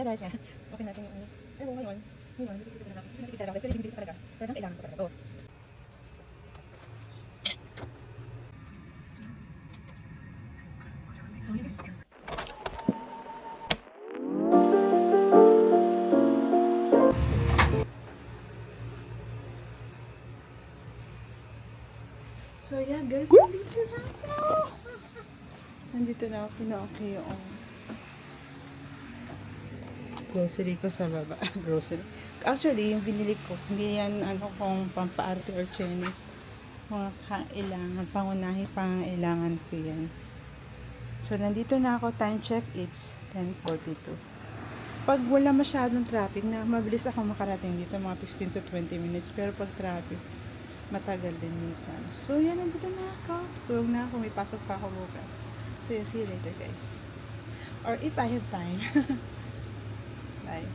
yeah guys, yan. Open natin yung ano. Ano ngayon? Ngayon, hindi talaga guys. Pero hindi talaga. Talagang kailangan ko talaga to. So yun guys. So yeah guys, nandito na ako. Nandito na ako, pinaka yung grocery ko sa baba. Grocery. Actually, yung binili ko, hindi yan ano kung pampaarte or Chinese. Mga kailangan, pangunahing pangailangan ko yan. So, nandito na ako. Time check, it's 10:42. Pag wala masyadong traffic, na mabilis ako makarating dito, mga 15 to 20 minutes. Pero pag traffic, matagal din minsan. So, yan, nandito na ako. Tutulog na ako. May pasok pa ako bukas. So, see you later, guys. Or if I have time. Bye.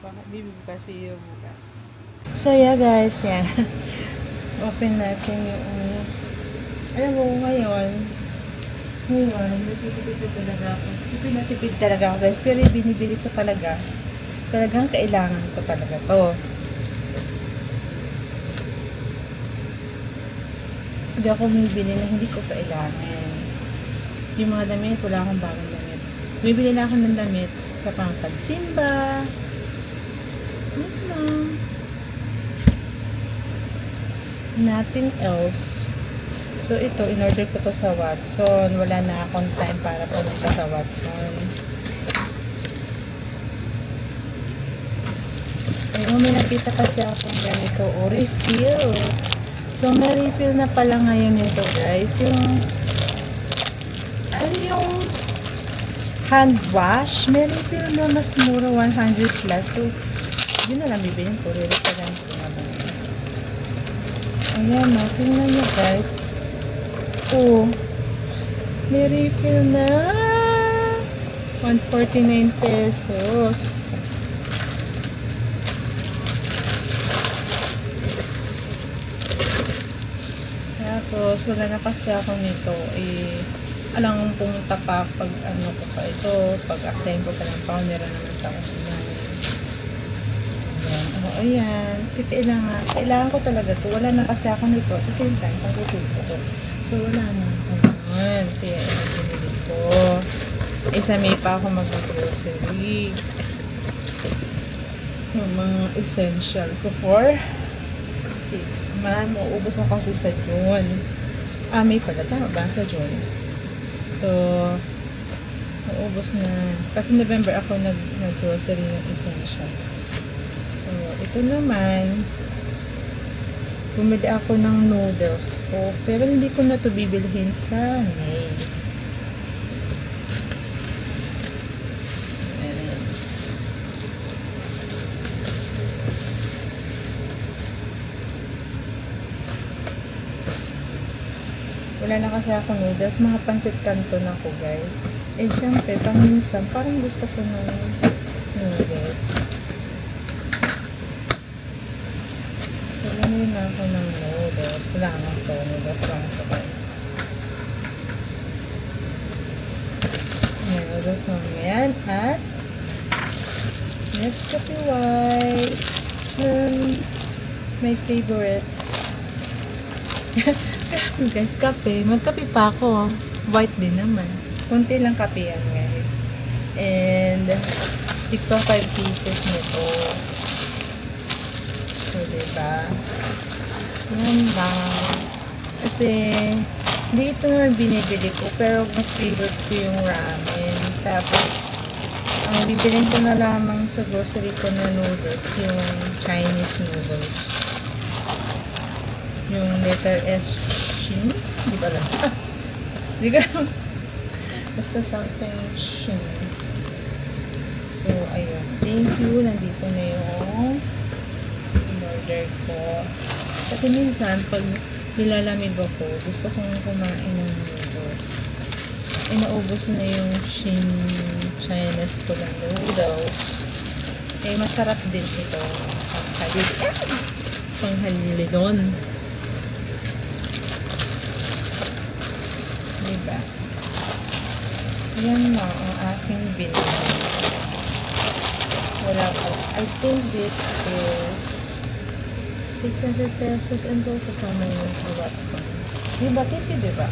Baka bibibukas see you bukas. So, yeah, guys. Yan. Open natin yung alam mo, ngayon, natipid talaga ako. Natipid talaga ako, guys. Pero yung binibili ko talaga, talagang kailangan ko talaga to. Hindi ako bumibili na hindi ko kailangan. Yung mga damit, wala akong bagong damit. Bibili na ako ng damit sa pangtagsimba. Yun lang. Nothing else. So, ito, in-order ko to sa Watson. Wala na akong time para pumunta sa Watson. Ay, may nakita kasi akong ganito. O, refill. So, may refill na pala ngayon ito, guys. Yung hand wash, may refill na mas mura, 100 plus. So, yun na lang bibilin ko. Re-refill ko na ba. Ayan, tingnan nyo, guys. Oh, may refill na. 149 pesos. Tapos, wala na kasi ako nito. Alang pumunta pa pag ano ko pa ito. Pag assign ko pa ng pound, meron naman sa akin. Ayan. Oh, ayan. Kailangan ko talaga to. Wala na kasi ako nito. At the same time, pagkututo ko. So, wala na. Ayan. Kaya, binili ko. Isa may pa ako mag-grocery. Yung mga essential ko for 6 man. Mauubos na kasi sa June. May pala. Tama ba? Sa June. So, mauubos na. Kasi November ako nag-grocery yung essential. So, ito naman, bumili ako ng noodles ko. Pero hindi ko na ito bibilhin sa May. Ayan. Wala na kasi ako noodles. Mga pansit canton ako, guys. Eh, syempre, paminsan, parang gusto ko ng noodles. So, lamay na ako ng noodles. Noodles lang ito, guys. Ayan, noodles lang yan. At Nescafe White. So, my favorite. Guys, kape. Magkape pa ako. White din naman. Kunti lang kape yan, guys. And, tigpa 5 pieces nito. So, diba? Yan lang. Kasi, hindi ito naman binibili ko. Pero, mas favorite ko yung ramen. Tapos, ang bibilin ko na lamang sa grocery ko na noodles, yung Chinese noodles. Yung letter S, Shin? Hindi ba lang? Hindi ka lang. Basta something Shin. So, ayun. Thank you. Nandito na yung in-order ko. Kasi minsan, pag nilalamig ako, gusto kong kumain ng noodles. Ay, naubos na yung Shin Chinese ko ng noodles. Eh, masarap din ito. Panghalilon. Diba? Yan na ang aking binili. Wala pa. I think this is 600 pesos and then kasama yun sa Watson. Diba? Tipid, diba?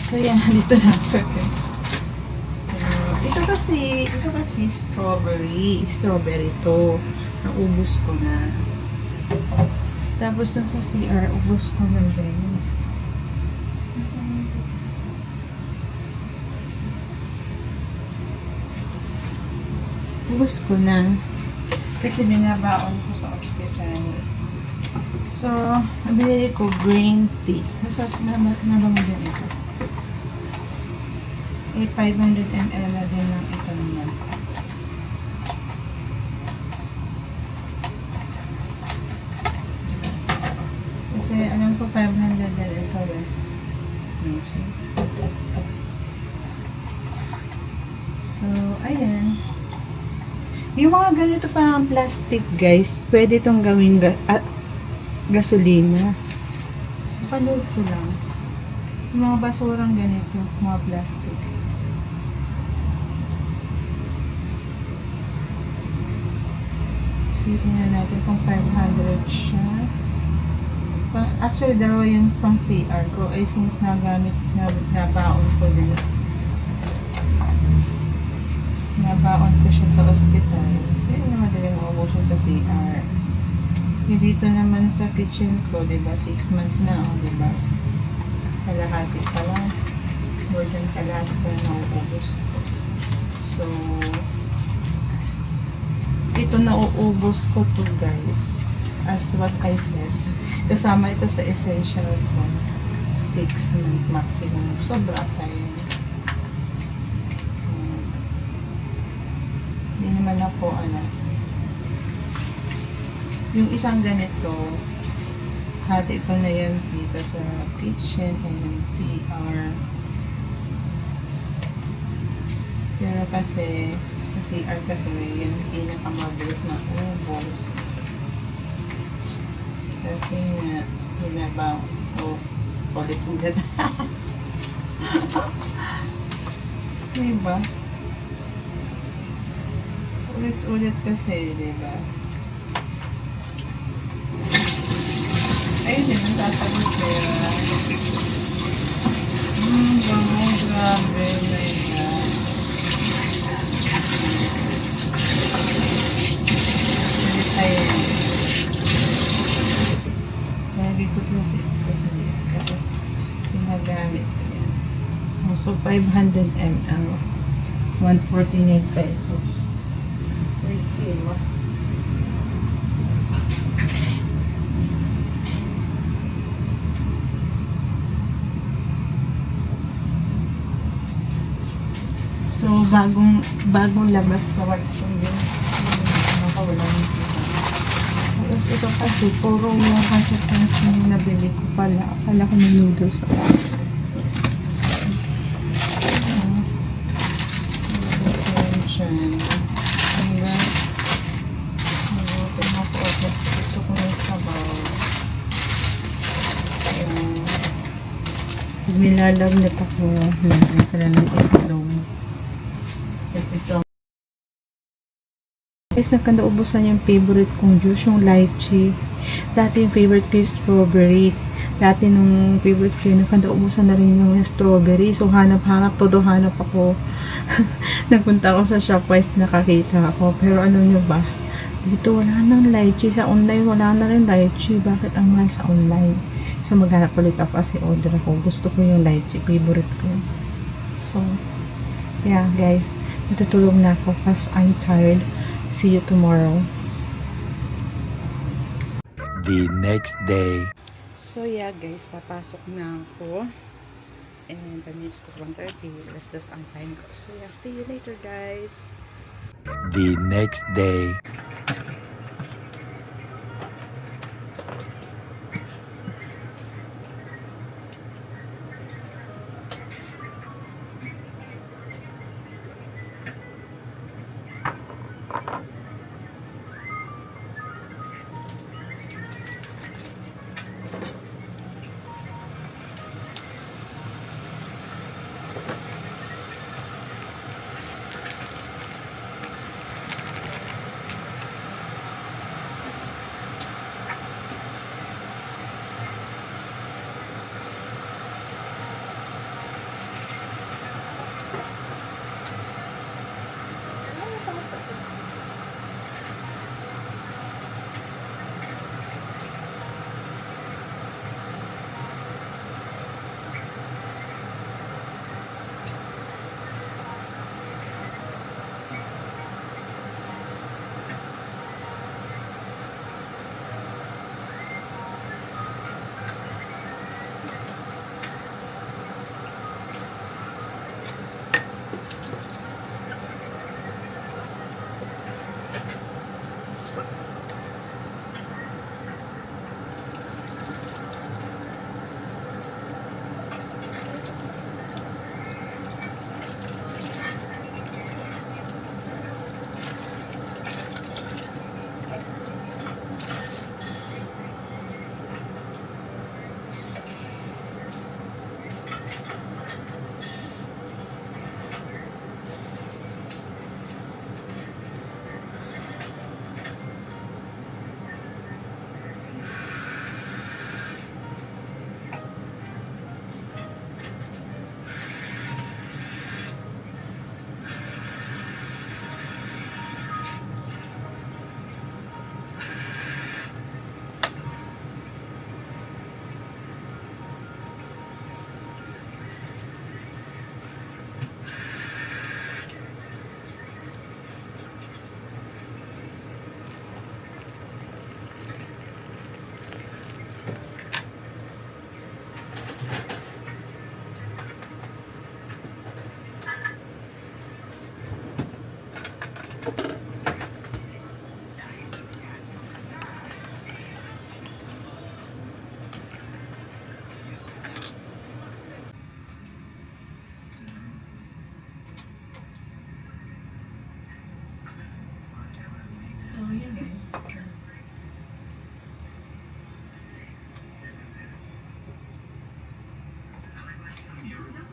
So, yan. Dito na ako, guys. So, ito kasi strawberry. Strawberry to. Naubos ko na. Tapos yung sa CR, ubos ko na din. Ubos ko na. Kasi binabaon ko sa ospital. So, nabili ko green tea. Nabang din ito. 500 ml na din lang ito naman. Kasi alam ko 500 din ito eh. So, ayan. Yung mga ganito parang plastic guys, pwede itong gawing gasolina. Panood ko lang. Yung mga basurang ganito, mga plastic. Tingnan natin kung 500 siya. Actually, dalawa yung pang CR ko. Ay, since nagamit, nabaon ko din. Nabaon ko siya sa hospital. Hindi na madaling maubos siya sa CR. Yung dito naman sa kitchen ko, diba? 6 months na, oh, diba? Kalahati pa lang. More than kalahati pa na nauubos ko. So, ito nauubos ko to guys, as what I says. Kasama ito sa essential ko. 6 month maximum. Sobra tayo. Hindi naman ako yung isang ganito, hati ko na yan dito sa kitchen and CR. Pero kasi CR kasi yun pinakamabilis na ubos. Kasi nga, hinabaw ko ulit-ulit. Diba? Ulit-ulit kasi, diba? Ayun din, nasasagot kaya. Grabe na yan. Ayan. Lagi ko kasi ginagamit ko yan. So, 500 ml. 149 pesos. 3 kilo. So, bagong labas sa Watson yun. Nakawalan nito. Tapos ito kasi, puro yung consequence yung nabili ko pala. Akala ko may noodles ako. Gusto ko may sabaw. Nilalagnet ako. Lagyan ko na ng itlog. Kasi so guys, nagkandaubusan yung favorite kong juice, yung lychee. Dati yung favorite ko yung strawberry. Dati nung favorite ko yun, nagkandaubusan na rin yung strawberry. So, hanap-hanap, todo hanap ako. Nagpunta ako sa Shopwise, nakakita ako. Pero ano nyo ba? Dito wala nang lychee. Sa online, wala na rin lychee. Bakit ang mahal sa online? So, maghanap ulit ako kasi order ako. Gusto ko yung lychee. Favorite ko. So, yeah, guys. Matutulog na ako kasi I'm tired. See you tomorrow. The next day. So yeah guys, papasok na ako. And panis ko 1:30. Alas 2 ang time ko. So yeah, see you later guys. The next day. So, yun guys.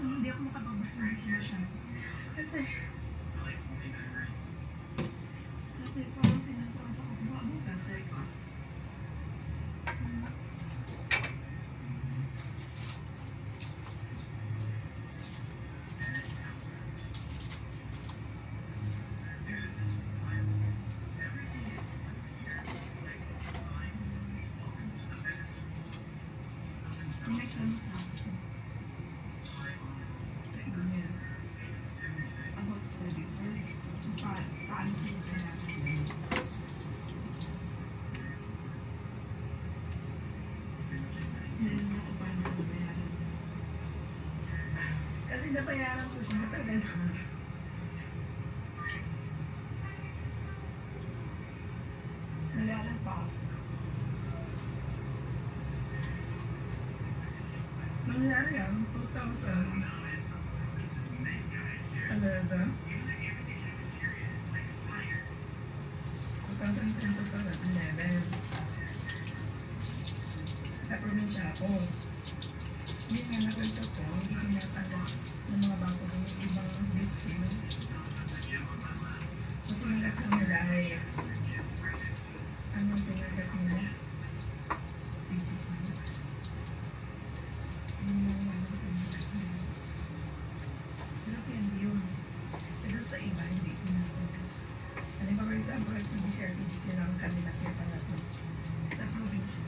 Hindi ako makababasa ng masyado. Kasi parang pinagpapa ako bukas. Kasi nabayaran ko siya, matagal na. Nagalang pa ako. Nangyari yan, 2011. 2011. Sa probinsya ako. Hindi nga nakwento ko, hindi tinatanggap ng mga bangko ng ibang beach field. So, tinanggap ko nila ay anong tinanggap nila? European yun. Pero sa iba, hindi tinanggap. Ano ba, for example, sa BCRCBC lang kanila kaya pala sa probinsya.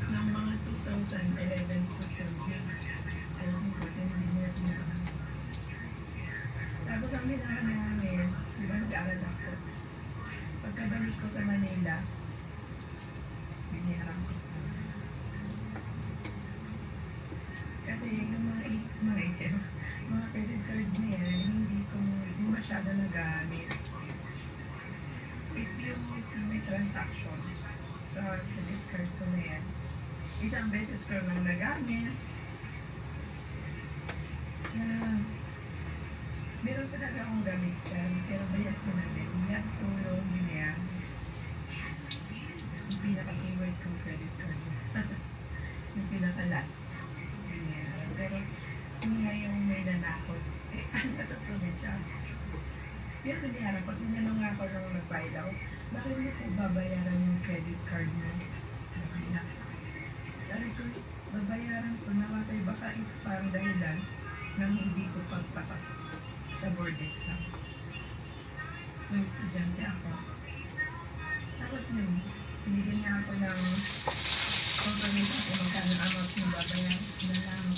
Ng mga 2011 to 12, alam ko, hindi niya pinaaral. Tapos ang minahan namin, di ba nag-aaral ako? Pagkabalik ko sa Manila, biniharang ko. Kasi yung mga item, mga credit card na yan, hindi masyado nagamit. Ito yung may transactions sa credit card ko na yan. Isang beses ko lang nagamit. Meron talaga akong gamit dyan, pero bayad ko na din. Last ko yung biniyan. Yung pinaka-keyword kong credit card. Yung pinaka-last. Pero yung ngayon may nanakot. Nasa probinsya. Pero biniyaran, pag ninanong ako nung nagbayad ako, bakit mo ko babayaran yung credit card mo? Sabi ko, babayaran ko na kasi baka ito parang dahilan ng hindi ko pagpasa sa board exam. Nung estudyante ako. Tapos yun, binigyan niya ako ng confirmation kung magkano amount yung babayaran na lang.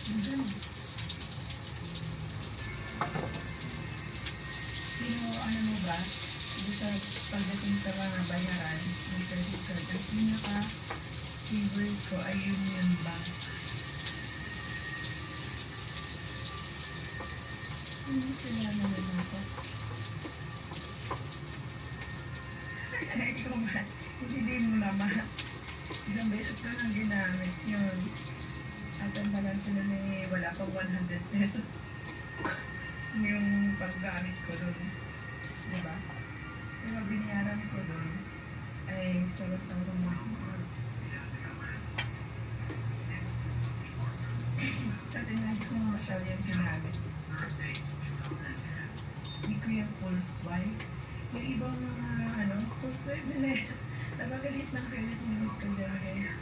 Yung ganun. Pero ano mo ba, dito pagdating sa mga bayaran ng credit card, ang pinaka-favorite ko ay Union Bank. Hindi sila naman ako. Ikaw ba? Hindi mo naman. Isang beses ko nang ginamit yun. At ang balance na wala pang 100 pesos. Yung paggamit ko doon. Diba? Pero biniyaran ko doon ay sagot ng rumahal. Kasi hindi ko masyado yung ginamit. Hindi ko yung full swipe. Yung ibang mga full swipe nila eh. Napagalit ng credit limit ko dyan guys.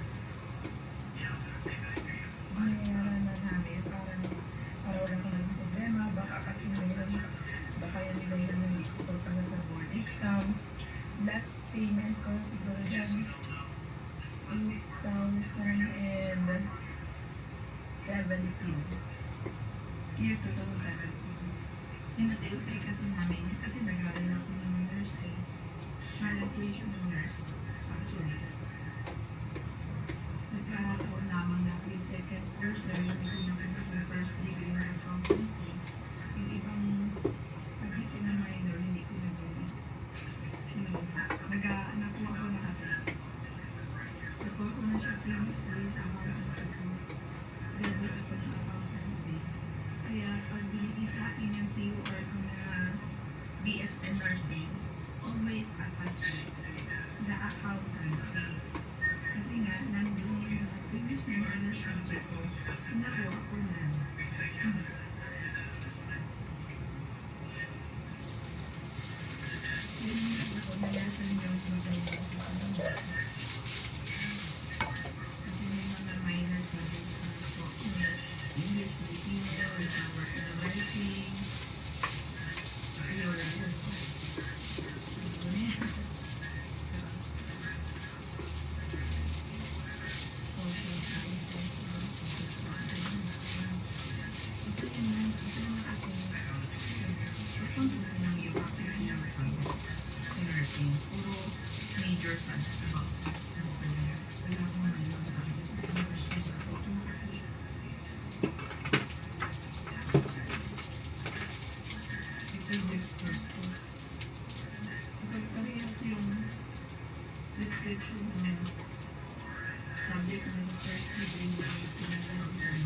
Biniyaran na namin para wala ko ng problema. Baka kasi baka yan nila yung nangikipag pala sa board exam. Last payment ko siguro dyan 2017. Year 2017. Hinatay-utay kasi namin kasi nag-aaral ako ng nurse eh. Graduation ng nurse. Excellence. Nagkakaroon lamang na ako yung second nurse dahil hindi ko na sa first degree ng accountancy. Nakuha ko na. Hindi ako nalasan yung magaling ko sa kanila. Kasi may mga minor subjects po. English, Filipino, work and writing. Ayun, yun. Social sciences. Ito yun lang. Ito naman kasi ito lang yung iba nursing. Puro major subjects about wala akong minor subjects. Ito yung first course. Parehas yung description ng subject na sa first degree na pinagdaan.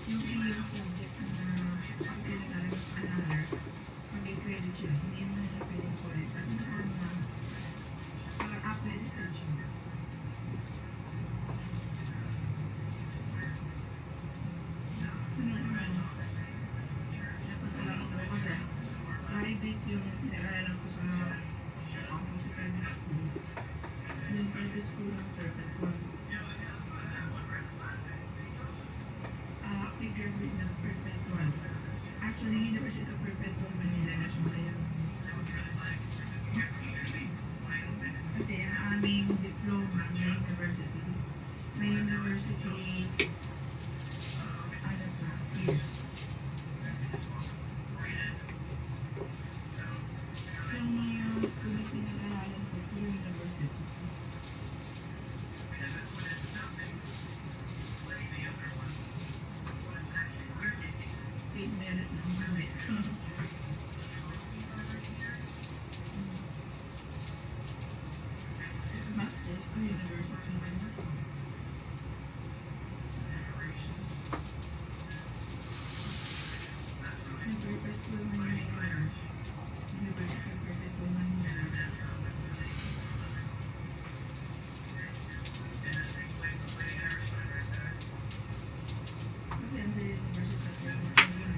Yung ilang subject na pag pinag-aral mag-credit siya, hindi naman siya pwedeng correct. Kasi accredited siya. Napasalamat ako kasi private yung pinag-aralan ko sa private school. Yung private school ng perfect one. Pre-graduate ng perfect one. Actually, University of Perpetual Manila na siya ngayon. Kasi ang aming diploma na university, may university, ano pa, here. Yung mga school na pinag-aralan ko, pure university. St. Mary's na umalit. Master's ko university na. Perpetual Manila. University of Perpetual Manila. Kasi ang University of Perpetual Manila.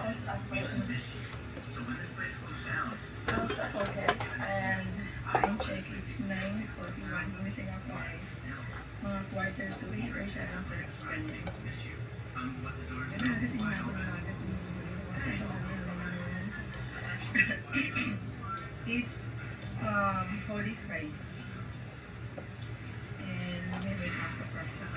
house apartments. House apartments and time check it's 9:41. Gumising ako ay mga quarter to 8 or 7:30. Nagising na ako ng agad kasi naman. It's Holy Fridays. And may wait sa practice.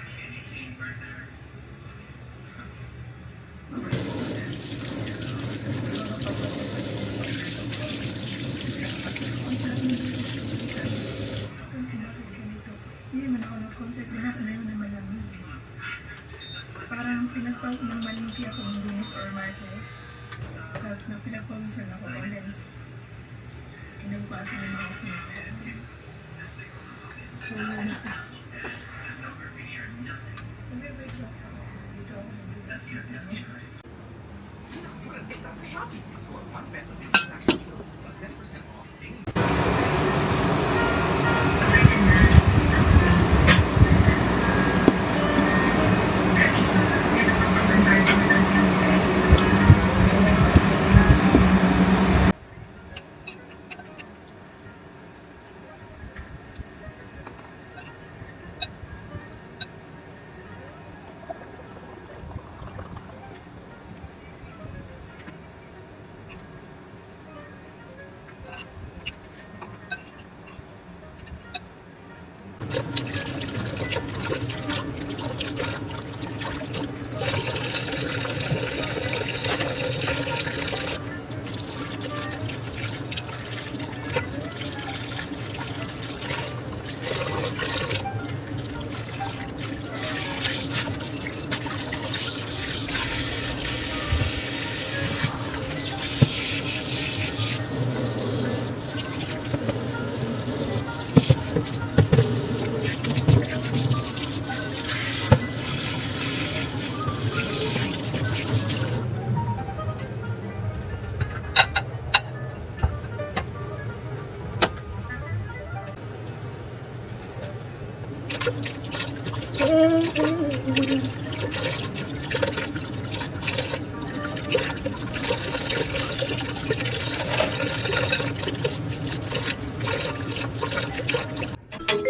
Hindi man ako nag-concert, pinapanayo naman lang. Parang pinagpawag ng malimpi ako ng Lunes or Martes. Tapos na pinagpawisan ako ulit. Pinagpasan ng mga sinapos. So, yun na sa... Dito ako nag-ulas.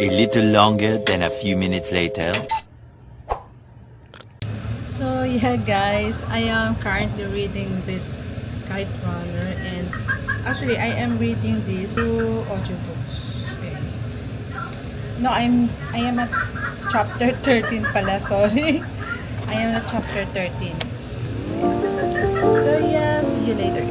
A little longer than a few minutes later. So yeah guys, I am currently reading this Kite Runner, and actually I am reading these two audiobooks, guys. No, I am at chapter 13 pala, sorry. I am at chapter 13. So yeah, see you later.